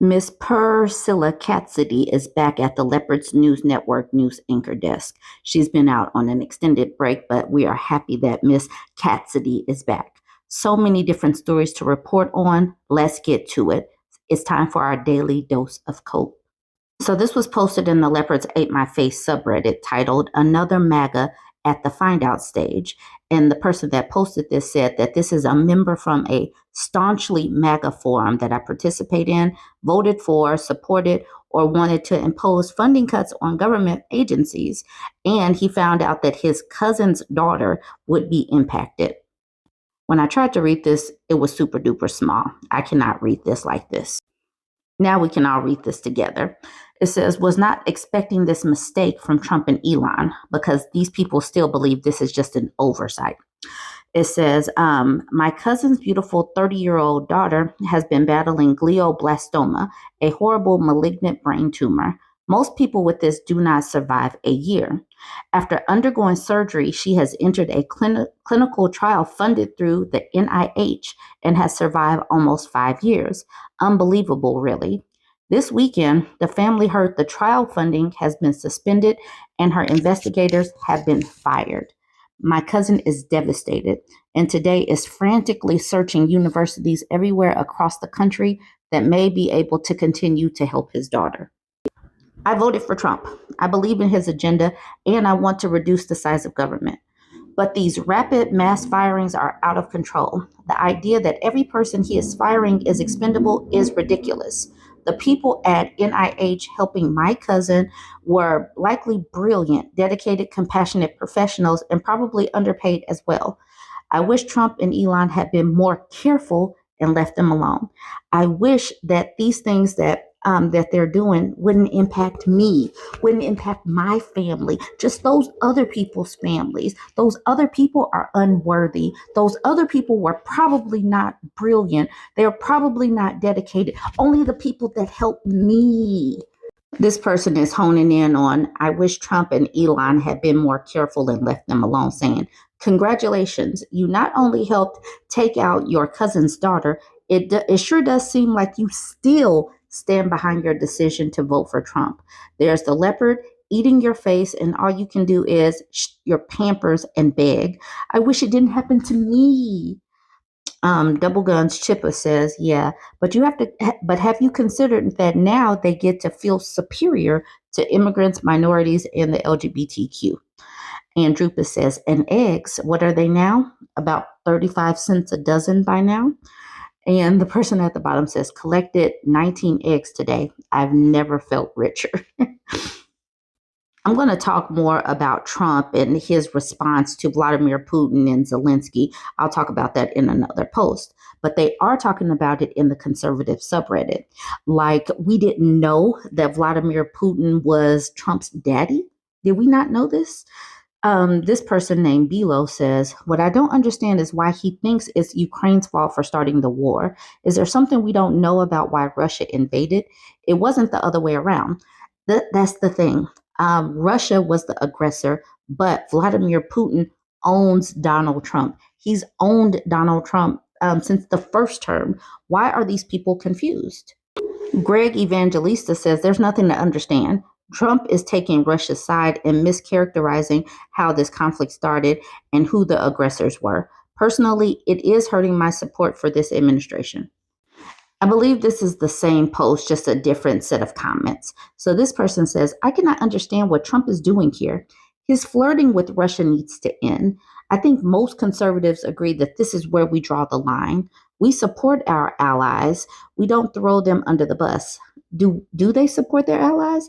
Miss Priscilla Cassidy is back at the Leopards News Network news anchor desk. She's been out on an extended break, but we are happy that Miss Cassidy is back. So many different stories to report on. Let's get to it. It's time for our daily dose of cope. So this was posted in the Leopards Ate My Face subreddit titled Another MAGA at the Find Out Stage. And the person that posted this said that this is a member from a staunchly MAGA forum that I participate in, voted for, supported, or wanted to impose funding cuts on government agencies. And he found out that his cousin's daughter would be impacted. When I tried to read this, it was super duper small. I cannot read this like this. Now we can all read this together. It says, was not expecting this mistake from Trump and Elon because these people still believe this is just an oversight. It says, my cousin's beautiful 30-year-old daughter has been battling glioblastoma, a horrible malignant brain tumor. Most people with this do not survive a year. After undergoing surgery, she has entered a clinical trial funded through the NIH and has survived almost 5 years. Unbelievable, really. This weekend, the family heard the trial funding has been suspended and her investigators have been fired. My cousin is devastated and today is frantically searching universities everywhere across the country that may be able to continue to help his daughter. I voted for Trump. I believe in his agenda and I want to reduce the size of government. But these rapid mass firings are out of control. The idea that every person he is firing is expendable is ridiculous. The people at NIH helping my cousin were likely brilliant, dedicated, compassionate professionals, and probably underpaid as well. I wish Trump and Elon had been more careful and left them alone. I wish that these things that they're doing wouldn't impact me, wouldn't impact my family, just those other people's families. Those other people are unworthy. Those other people were probably not brilliant. They're probably not dedicated. Only the people that helped me. This person is honing in on, I wish Trump and Elon had been more careful and left them alone, saying, congratulations, you not only helped take out your cousin's daughter, it sure does seem like you still stand behind your decision to vote for Trump. There's the leopard eating your face, and all you can do is your pampers and beg. I wish it didn't happen to me. Double Guns Chippa says, yeah, but have you considered that now they get to feel superior to immigrants, minorities, and the LGBTQ? And Drupa says, and eggs, what are they now? About 35 cents a dozen by now. And the person at the bottom says, collected 19 eggs today. I've never felt richer. I'm going to talk more about Trump and his response to Vladimir Putin and Zelensky. I'll talk about that in another post. But they are talking about it in the conservative subreddit. Like, we didn't know that Vladimir Putin was Trump's daddy. Did we not know this? This person named Bilo says, what I don't understand is why he thinks it's Ukraine's fault for starting the war. Is there something we don't know about why Russia invaded? It wasn't the other way around. That's the thing. Russia was the aggressor, but Vladimir Putin owns Donald Trump. He's owned Donald Trump since the first term. Why are these people confused? Greg Evangelista says there's nothing to understand. Trump is taking Russia's side and mischaracterizing how this conflict started and who the aggressors were. Personally, it is hurting my support for this administration. I believe this is the same post, just a different set of comments. So this person says, I cannot understand what Trump is doing here. His flirting with Russia needs to end. I think most conservatives agree that this is where we draw the line. We support our allies. We don't throw them under the bus. Do they support their allies?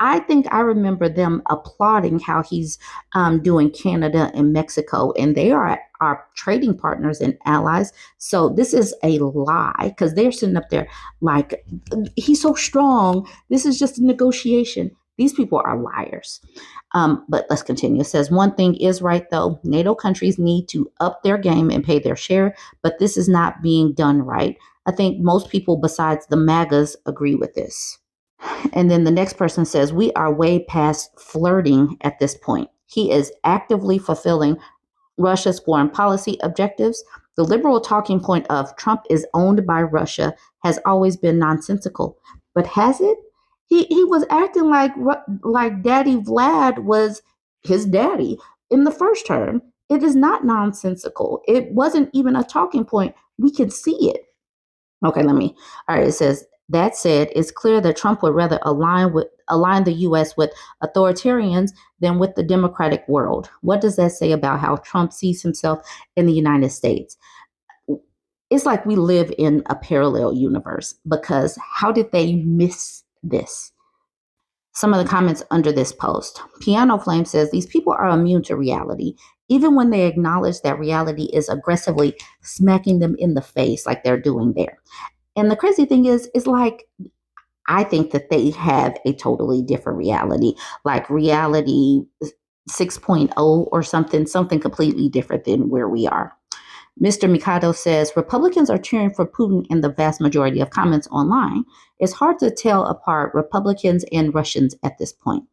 I think I remember them applauding how he's doing Canada and Mexico, and they are our trading partners and allies. So this is a lie because they're sitting up there like, he's so strong. This is just a negotiation. These people are liars. But let's continue. It says, one thing is right, though. NATO countries need to up their game and pay their share, but this is not being done right. I think most people besides the MAGAs agree with this. And then the next person says, we are way past flirting at this point. He is actively fulfilling Russia's foreign policy objectives. The liberal talking point of Trump is owned by Russia has always been nonsensical. But has it? He was acting like Daddy Vlad was his daddy in the first term. It is not nonsensical. It wasn't even a talking point. We can see it. Okay, all right, it says, that said, it's clear that Trump would rather align the US with authoritarians than with the democratic world. What does that say about how Trump sees himself in the United States? It's like we live in a parallel universe, because how did they miss this? Some of the comments under this post. Piano Flame says these people are immune to reality, even when they acknowledge that reality is aggressively smacking them in the face like they're doing there. And the crazy thing is like, I think that they have a totally different reality, like reality 6.0 or something completely different than where we are. Mr. Mikado says Republicans are cheering for Putin in the vast majority of comments online. It's hard to tell apart Republicans and Russians at this point.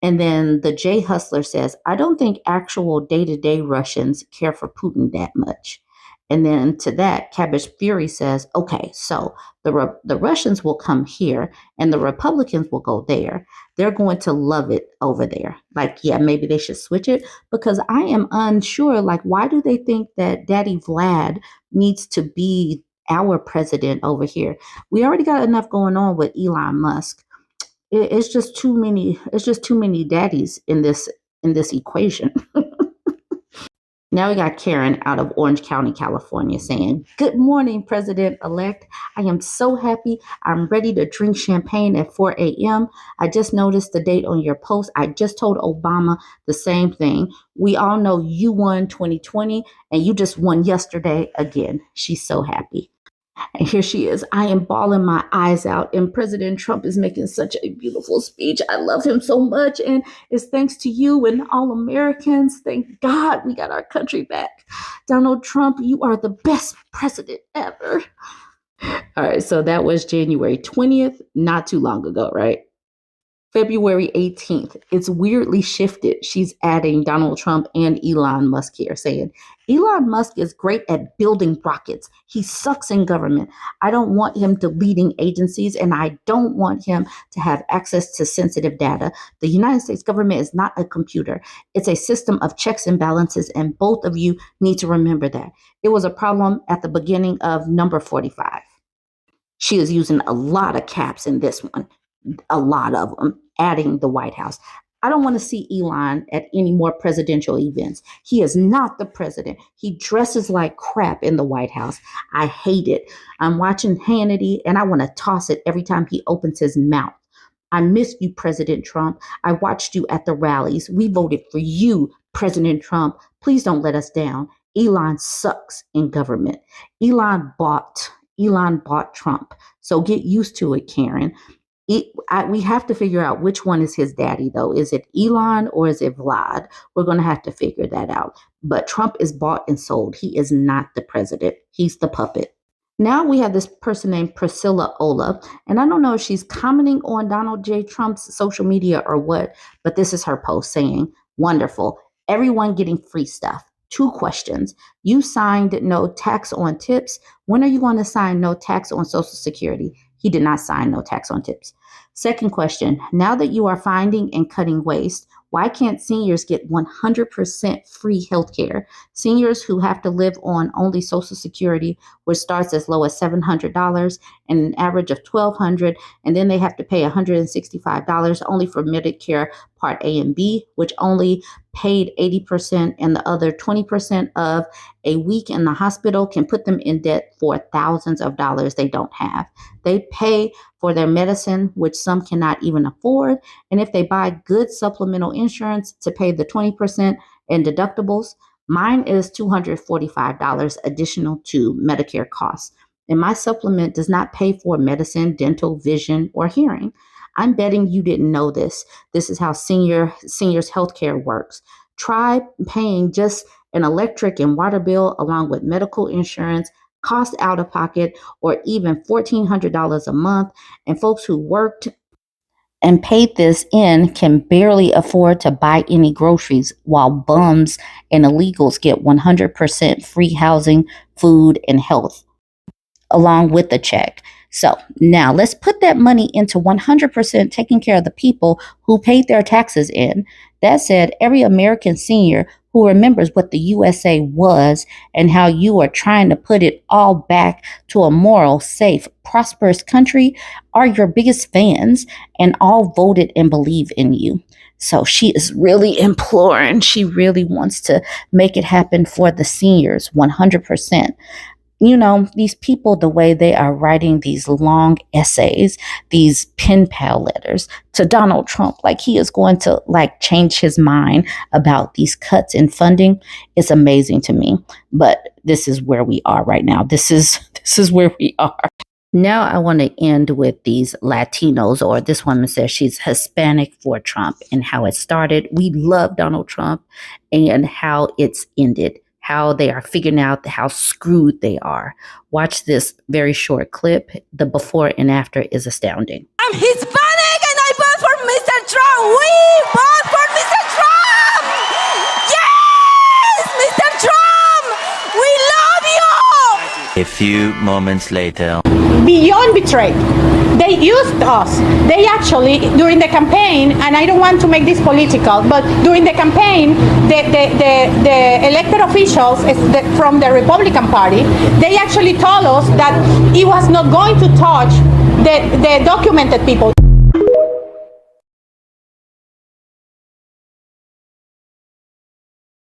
And then the J Hustler says, I don't think actual day-to-day Russians care for Putin that much. And then to that, Cabbage Fury says, okay, so the Russians will come here and the Republicans will go there. They're going to love it over there. Like, yeah, maybe they should switch it, because I am unsure. Like, why do they think that Daddy Vlad needs to be our president over here? We already got enough going on with Elon Musk. It's just too many. It's just too many daddies in this equation. Now we got Karen out of Orange County, California, saying, good morning, President-elect. I am so happy. I'm ready to drink champagne at 4 a.m. I just noticed the date on your post. I just told Obama the same thing. We all know you won 2020 and you just won yesterday again. She's so happy. And here she is. I am bawling my eyes out. And President Trump is making such a beautiful speech. I love him so much. And it's thanks to you and all Americans. Thank God we got our country back. Donald Trump, you are the best president ever. All right. So that was January 20th, not too long ago, right? February 18th, it's weirdly shifted. She's adding Donald Trump and Elon Musk here, saying, Elon Musk is great at building rockets. He sucks in government. I don't want him deleting agencies, and I don't want him to have access to sensitive data. The United States government is not a computer. It's a system of checks and balances, and both of you need to remember that. It was a problem at the beginning of number 45. She is using a lot of caps in this one, a lot of them, adding the White House. I don't want to see Elon at any more presidential events. He is not the president. He dresses like crap in the White House. I hate it. I'm watching Hannity and I want to toss it every time he opens his mouth. I miss you, President Trump. I watched you at the rallies. We voted for you, President Trump. Please don't let us down. Elon sucks in government. Elon bought Trump. So get used to it, Karen. We have to figure out which one is his daddy, though. Is it Elon or is it Vlad? We're going to have to figure that out. But Trump is bought and sold. He is not the president. He's the puppet. Now we have this person named Priscilla Ola, and I don't know if she's commenting on Donald J. Trump's social media or what, but this is her post saying, wonderful, everyone getting free stuff. 2 questions. You signed no tax on tips. When are you going to sign no tax on Social Security? He did not sign no tax on tips. Second question, now that you are finding and cutting waste, why can't seniors get 100% free health care? Seniors who have to live on only Social Security, which starts as low as $700 and an average of $1,200, and then they have to pay $165 only for Medicare Part A and B, which only paid 80%, and the other 20% of a week in the hospital can put them in debt for thousands of dollars they don't have. They pay for their medicine, which some cannot even afford. And if they buy good supplemental insurance to pay the 20% in deductibles, mine is $245 additional to Medicare costs. And my supplement does not pay for medicine, dental, vision, or hearing. I'm betting you didn't know this. This is how seniors healthcare works. Try paying just an electric and water bill along with medical insurance, cost out of pocket, or even $1,400 a month. And folks who worked and paid this in can barely afford to buy any groceries, while bums and illegals get 100% free housing, food, and health. along with the check. So now let's put that money into 100% taking care of the people who paid their taxes in. That said, every American senior who remembers what the USA was and how you are trying to put it all back to a moral, safe, prosperous country are your biggest fans and all voted and believe in you. So she is really imploring. She really wants to make it happen for the seniors 100%. These people, the way they are writing these long essays, these pen pal letters to Donald Trump, like he is going to like change his mind about these cuts in funding. It's amazing to me. But this is where we are right now. This is where we are. Now I want to end with these Latinos, or this woman says she's Hispanic for Trump and how it started. We love Donald Trump and how it's ended, how they are figuring out how screwed they are. Watch this very short clip. The before and after is astounding. I'm Hispanic and I vote for Mr. Trump. We vote for Mr. Trump. Yes, Mr. Trump, we love you. A few moments later. Beyond betrayed. They used us. They actually, during the campaign, and I don't want to make this political, but during the campaign, the elected officials from the Republican Party, they actually told us that it was not going to touch the documented people.